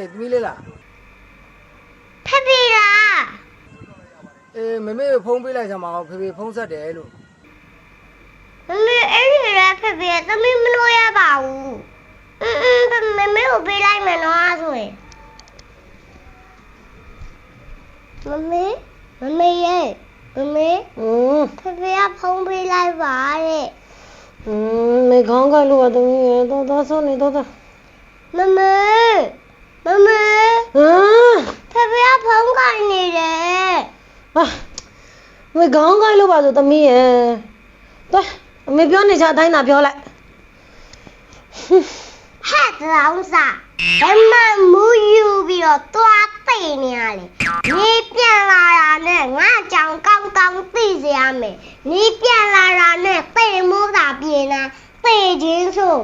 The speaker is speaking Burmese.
သမီးလေးလား ဖဖေလား အေးမမေဖုန်းပေးလိုက်စမ်းပါဦးဖေဖေဖုန်းဆက်တယ်လို့ မမေအဲ့ဒီလည်းဖဖေသမီးမလို့ရပါဘူးမမေကိုပေးလိုက်မယ်နော်ဆိုရင်မမေရဲ့မမေဖဖေကဖုန်းပေးလိုက်ပါတဲ့没看看路啊，等于到手里到。မမေဖဖေကဖုန်းကိုင်နေတယ် 啊，没看看路吧，就等于对，没表你家太拿表来。ဟဲ့တောင်းစားဘယ်မှမူယူပြီးတော့တွားသိနေရလေနေပြန်လာတာနဲ့ငါကြောင်ကောင်းကောင်းသိစေရမယ်နေပြန်လာတာနဲ့သိမိုးတာပြင်လာသိချင်းဆို